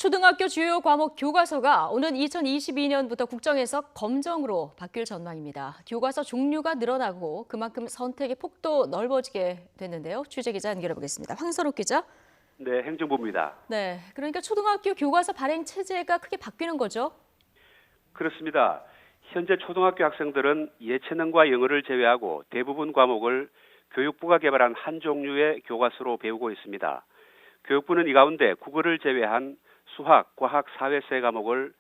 초등학교 주요 과목 교과서가 오는 2022년부터 국정에서 검정으로 바뀔 전망입니다. 교과서 종류가 늘어나고 그만큼 선택의 폭도 넓어지게 됐는데요. 취재 기자 연결해 보겠습니다. 황선욱 기자. 네, 행정부입니다. 네, 그러니까 초등학교 교과서 발행 체제가 크게 바뀌는 거죠? 그렇습니다. 현재 초등학교 학생들은 예체능과 영어를 제외하고 대부분 과목을 교육부가 개발한 한 종류의 교과서로 배우고 있습니다. 교육부는 이 가운데 국어를 제외한 수학, 과학, 사회세 과목을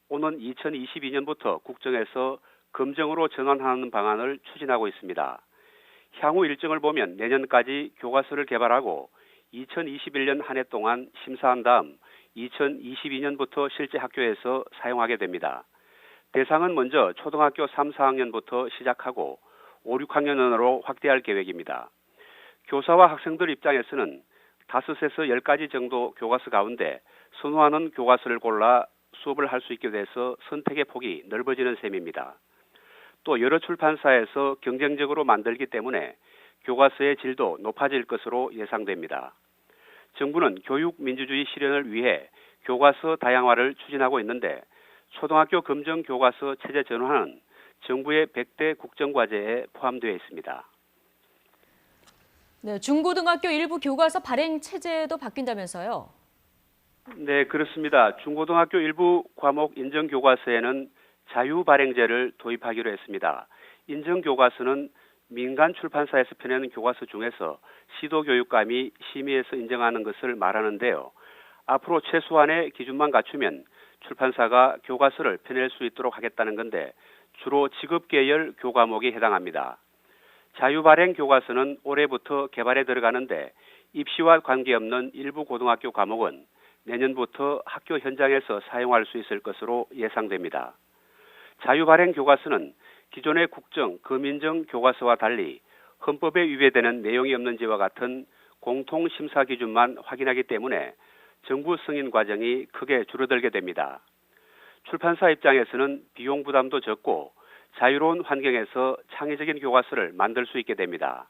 오는 2022년부터 국정에서 검정으로 전환하는 방안을 추진하고 있습니다. 향후 일정을 보면 내년까지 교과서를 개발하고 2021년 한 해 동안 심사한 다음 2022년부터 실제 학교에서 사용하게 됩니다. 대상은 먼저 초등학교 3, 4학년부터 시작하고 5, 6학년으로 확대할 계획입니다. 교사와 학생들 입장에서는 5에서 10가지 정도 교과서 가운데 선호하는 교과서를 골라 수업을 할 수 있게 돼서 선택의 폭이 넓어지는 셈입니다. 또 여러 출판사에서 경쟁적으로 만들기 때문에 교과서의 질도 높아질 것으로 예상됩니다. 정부는 교육 민주주의 실현을 위해 교과서 다양화를 추진하고 있는데 초등학교 검정 교과서 체제 전환은 정부의 100대 국정과제에 포함되어 있습니다. 네, 중고등학교 일부 교과서 발행 체제도 바뀐다면서요? 네, 그렇습니다. 중고등학교 일부 과목 인정 교과서에는 자유 발행제를 도입하기로 했습니다. 인정 교과서는 민간 출판사에서 펴내는 교과서 중에서 시도교육감이 심의해서 인정하는 것을 말하는데요. 앞으로 최소한의 기준만 갖추면 출판사가 교과서를 펴낼 수 있도록 하겠다는 건데 주로 직업계열 교과목에 해당합니다. 자유발행 교과서는 올해부터 개발에 들어가는데 입시와 관계없는 일부 고등학교 과목은 내년부터 학교 현장에서 사용할 수 있을 것으로 예상됩니다. 자유발행 교과서는 기존의 국정, 검인정 교과서와 달리 헌법에 위배되는 내용이 없는지와 같은 공통심사 기준만 확인하기 때문에 정부 승인 과정이 크게 줄어들게 됩니다. 출판사 입장에서는 비용 부담도 적고 자유로운 환경에서 창의적인 교과서를 만들 수 있게 됩니다.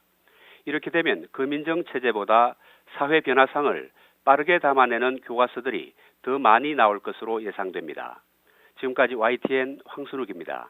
이렇게 되면 검인정 체제보다 사회 변화상을 빠르게 담아내는 교과서들이 더 많이 나올 것으로 예상됩니다. 지금까지 YTN 황순욱입니다.